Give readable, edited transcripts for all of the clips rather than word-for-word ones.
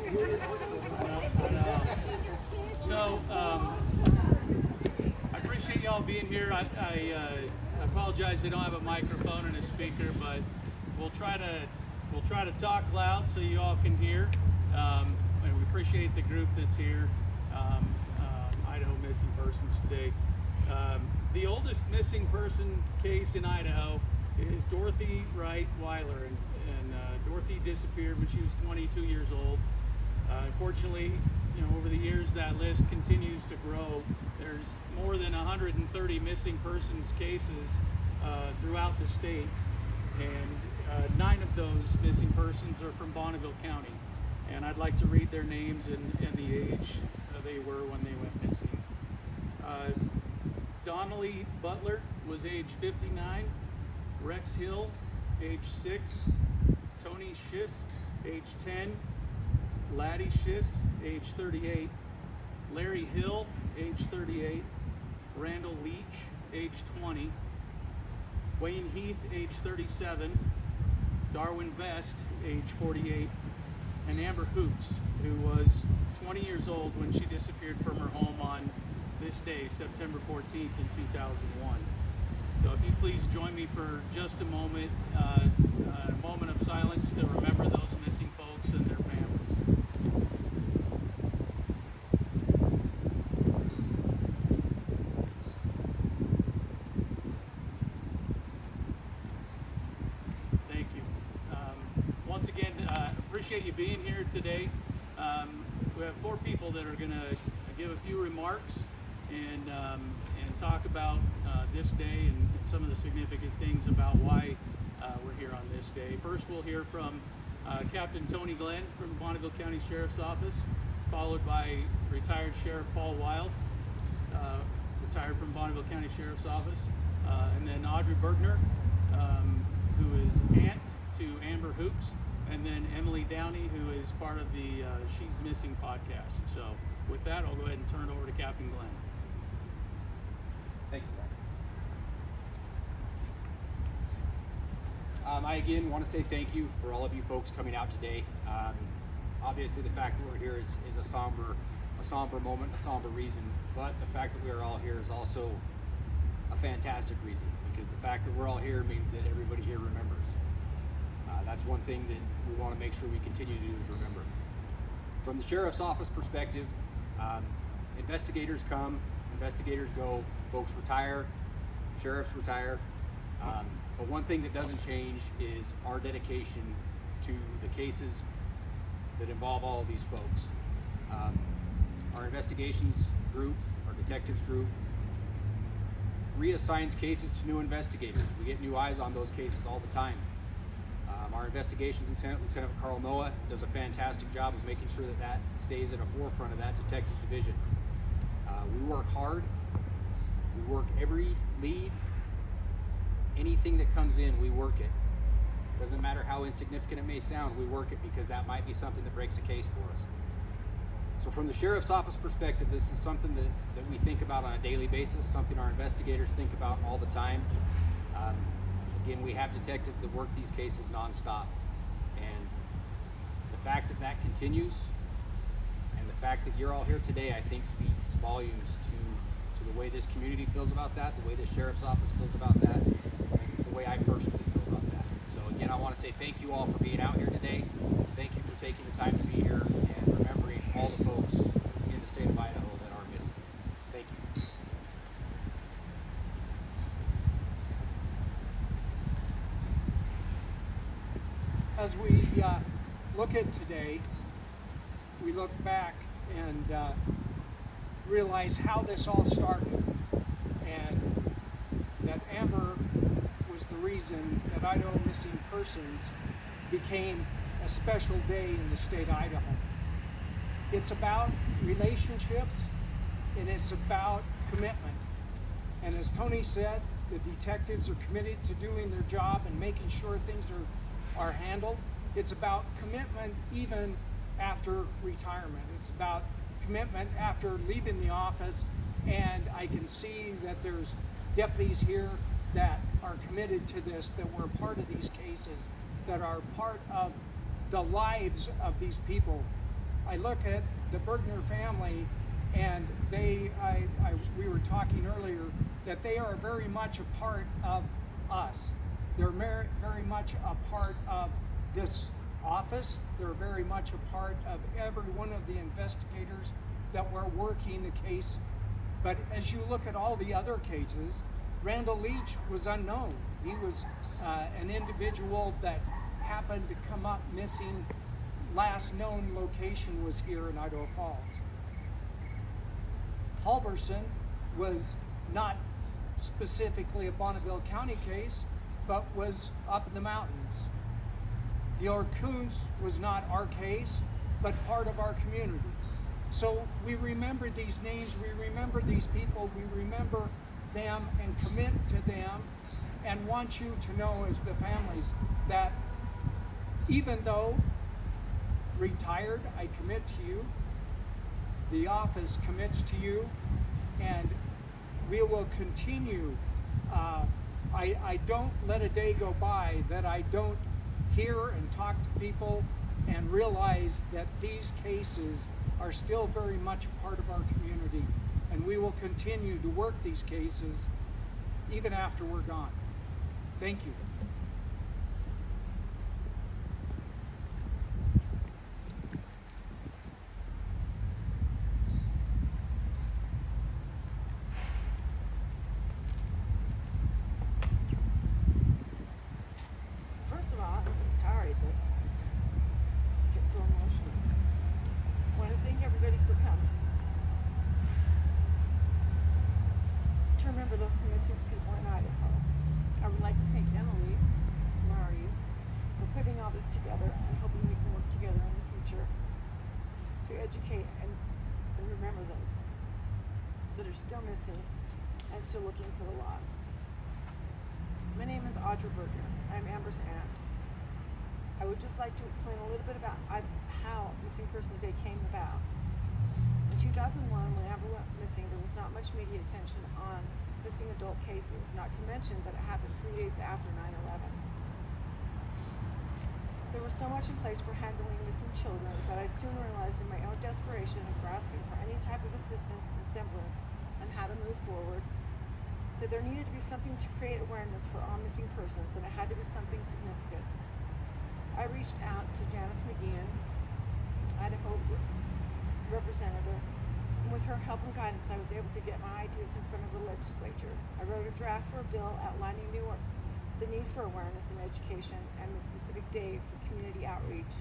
I know. So I appreciate y'all being here. I apologize I don't have a microphone and a speaker, but we'll try to talk loud so you all can hear. And we appreciate the group that's here. Idaho missing persons today. The oldest missing person case in Idaho is Dorothy Wright Weiler, and Dorothy disappeared when she was 22 years old. Unfortunately, over the years that list continues to grow. There's more than 130 missing persons cases throughout the state, and 9 of those missing persons are from Bonneville County. And I'd like to read their names and the age they were when they went missing. Donnelly Butler was age 59, Rex Hill, age 6, Tony Schiss, age 10, Laddie Schiss, age 38, Larry Hill, age 38, Randall Leach, age 20, Wayne Heath, age 37, Darwin Vest, age 48, and Amber Hoops, who was 20 years old when she disappeared from her home on this day, September 14th in 2001. So if you please join me for just a moment of silence to remember those missing folks and their families. Thank you. Once again, appreciate you being here today. We have 4 people that are going to give a few remarks and talk about this day and some of the significant things about why we're here on this day. First, we'll hear from Captain Tony Glenn from Bonneville County Sheriff's Office, followed by retired Sheriff Paul Wild, retired from Bonneville County Sheriff's Office, and then Audra Burgener, who is aunt to Amber Hoops, and then Emily Downey, who is part of the She's Missing podcast. So with that, I'll go ahead and turn it over to Captain Glenn. Thank you, Brian. I again want to say thank you for all of you folks coming out today. Obviously, the fact that we're here is a somber moment, a somber reason, but the fact that we are all here is also a fantastic reason, because the fact that we're all here means that everybody here remembers. That's one thing that we want to make sure we continue to do, is remember. From the Sheriff's Office perspective, investigators come, investigators go, folks retire, sheriffs retire, but one thing that doesn't change is our dedication to the cases that involve all of these folks. Our investigations group, our detectives group, reassigns cases to new investigators. We get new eyes on those cases all the time. Our investigations Lieutenant Carl Noah, does a fantastic job of making sure that that stays at the forefront of that detective division. We work hard. We work every lead. Anything that comes in, we work it. Doesn't matter how insignificant it may sound, we work it because that might be something that breaks a case for us. So from the Sheriff's Office perspective, this is something that we think about on a daily basis, something our investigators think about all the time. Again, we have detectives that work these cases nonstop. And the fact that that continues, and the fact that you're all here today, I think speaks volumes to the way this community feels about that, the way the Sheriff's Office feels about that, and the way I personally feel about that. So again, I want to say thank you all for being out here today. Thank you for taking the time to be here and remembering all the folks in the state of Idaho that are missing. Thank you. As we look at today, we look back and realize how this all started, and that Amber was the reason that Idaho Missing Persons became a special day in the state of Idaho. It's about relationships, and it's about commitment. And as Tony said, the detectives are committed to doing their job and making sure things are handled. It's about commitment even after retirement. It's about commitment after leaving the office, and I can see that there's deputies here that are committed to this, that were part of these cases, that are part of the lives of these people. I look at the Burgener family, and we were talking earlier that they are very much a part of us. They're very much a part of this office. They're very much a part of every one of the investigators that were working the case. But as you look at all the other cases, Randall Leach was unknown. He was an individual that happened to come up missing. Last known location was here in Idaho Falls. Halverson was not specifically a Bonneville County case, but was up in the mountains. The Orcoons was not our case, but part of our community. So we remember these names, we remember these people, we remember them and commit to them, and want you to know as the families that even though retired, I commit to you, the office commits to you, and we will continue. I don't let a day go by that I don't hear and talk to people and realize that these cases are still very much a part of our community, and we will continue to work these cases even after we're gone. Thank you. First of all, I'm sorry, but I get so emotional. I want to thank everybody for coming. To remember those missing people in Idaho. I would like to thank Emily, where are you, for putting all this together and hoping we can work together in the future to educate and remember those that are still missing and still looking for the lost. My name is Audra Burgener. I'm Amber's aunt. I would just like to explain a little bit about how Missing Persons Day came about. In 2001, when Amber went missing, there was not much media attention on missing adult cases, not to mention that it happened 3 days after 9/11. There was so much in place for handling missing children that I soon realized in my own desperation and grasping for any type of assistance and semblance on how to move forward, that there needed to be something to create awareness for all missing persons, and it had to be something significant. I reached out to Janice McGeehan, Idaho representative, and with her help and guidance, I was able to get my ideas in front of the legislature. I wrote a draft for a bill outlining the need for awareness and education and the specific day for community outreach.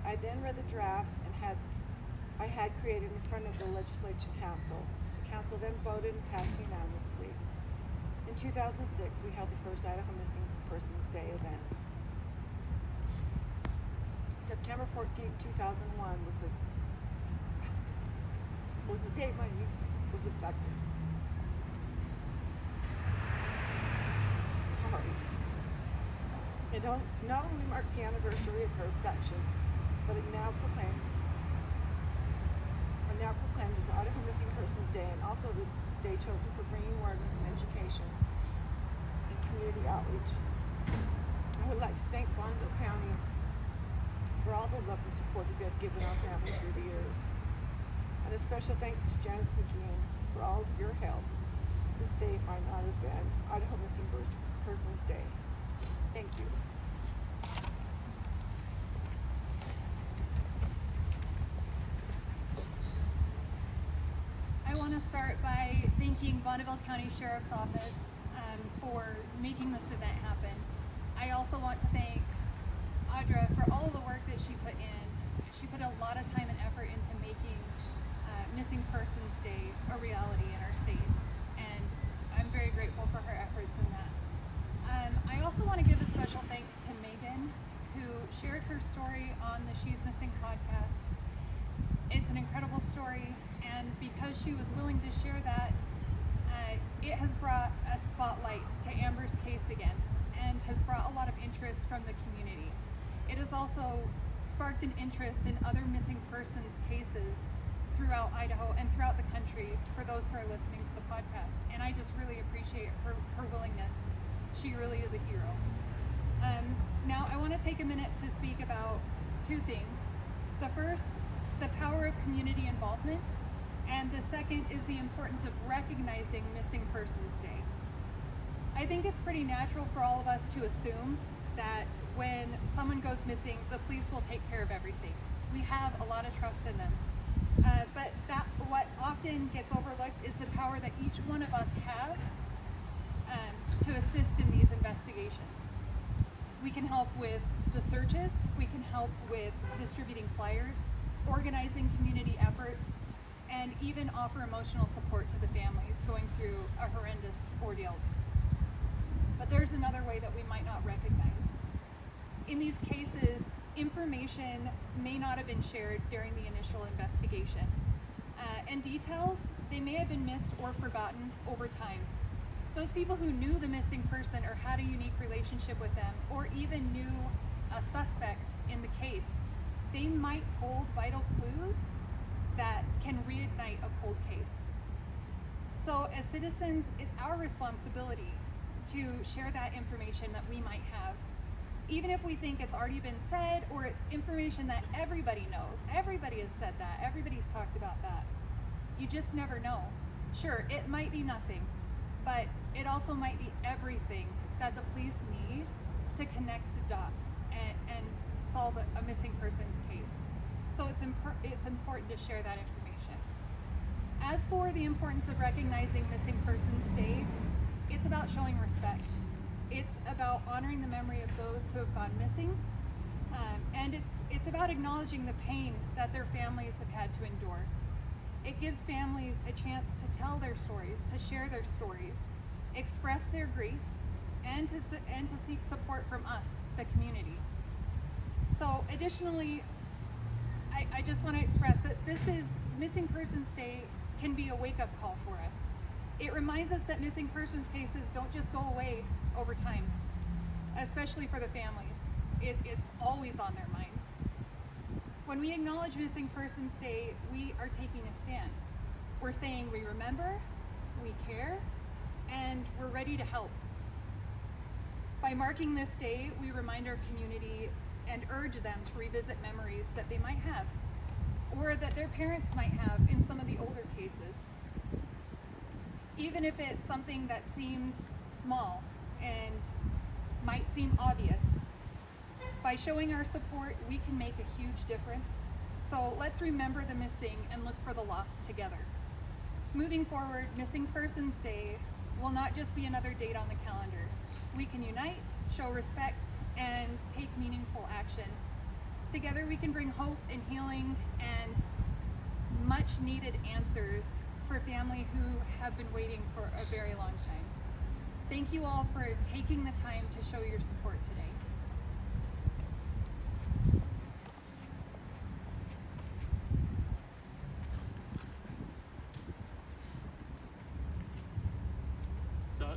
I then read the draft and I had created in front of the Legislature Council. The council then voted and passed unanimously. In 2006, we held the first Idaho Missing Persons Day event. September 14, 2001 was the date my niece was abducted. Sorry. It not only marks the anniversary of her abduction, but it now proclaimed as Idaho Missing Persons Day, and also the day chosen for bringing awareness and education and community outreach. I would like to thank Bonneville County for all the love and support that you have given our family through the years. And a special thanks to Janice McGeehan for all of your help. This day might not have been Idaho Missing Persons Day. Thank you. I want to start by thanking Bonneville County Sheriff's Office for making this event happen. I also want to thank Audra for all of the work that she put in. She put a lot of time and effort into making Missing Persons Day a reality in our state, and I'm very grateful for her efforts in that. I also want to give a special thanks to Megan, who shared her story on the She's Missing podcast. It's an incredible story, and because she was willing to share that, it has brought a spotlight to Amber's case again, and has brought a lot of interest from the community. It has also sparked an interest in other missing persons cases throughout Idaho and throughout the country for those who are listening to the podcast. And I just really appreciate her willingness. She really is a hero. Now I want to take a minute to speak about two things. The first the power of community involvement, and the second is the importance of recognizing Missing Persons Day. I think it's pretty natural for all of us to assume that when someone goes missing, the police will take care of everything. We have a lot of trust in them. But what often gets overlooked is the power that each one of us have to assist in these investigations. We can help with the searches, we can help with distributing flyers, organizing community efforts, and even offer emotional support to the families going through a horrendous ordeal. But there's another way that we might not recognize. In these cases, information may not have been shared during the initial investigation. And details, they may have been missed or forgotten over time. Those people who knew the missing person or had a unique relationship with them, or even knew a suspect in the case, they might hold vital clues that can reignite a cold case. So as citizens, it's our responsibility to share that information that we might have. Even if we think it's already been said, or it's information that everybody knows. Everybody has said that, everybody's talked about that. You just never know. Sure, it might be nothing, but it also might be everything that the police need to connect the dots and solve a missing person's case. So it's important to share that information. As for the importance of recognizing Missing Persons Day, it's about showing respect. It's about honoring the memory of those who have gone missing, and it's about acknowledging the pain that their families have had to endure. It gives families a chance to tell their stories, to share their stories, express their grief, and to seek support from us, the community. So additionally, I just want to express that Missing Persons Day can be a wake-up call for us. It reminds us that missing persons cases don't just go away over time, especially for the families. It's always on their minds. When we acknowledge Missing Persons Day, we are taking a stand. We're saying we remember, we care, and we're ready to help. By marking this day, we remind our community and urge them to revisit memories that they might have, or that their parents might have in some of the older cases. Even if it's something that seems small and might seem obvious, by showing our support, we can make a huge difference. So let's remember the missing and look for the lost together. Moving forward, Missing Persons Day will not just be another date on the calendar. We can unite, show respect, and take meaningful action. Together we can bring hope and healing and much needed answers for family who have been waiting for a very long time. Thank you all for taking the time to show your support today. So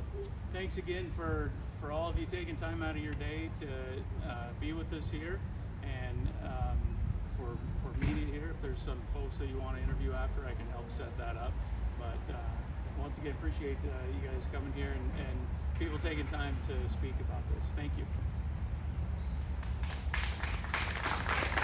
thanks again for all of you taking time out of your day to be with us here, and for media here. If there's some folks that you want to interview after, I can help set that up. But once again, appreciate you guys coming here and people taking time to speak about this. Thank you.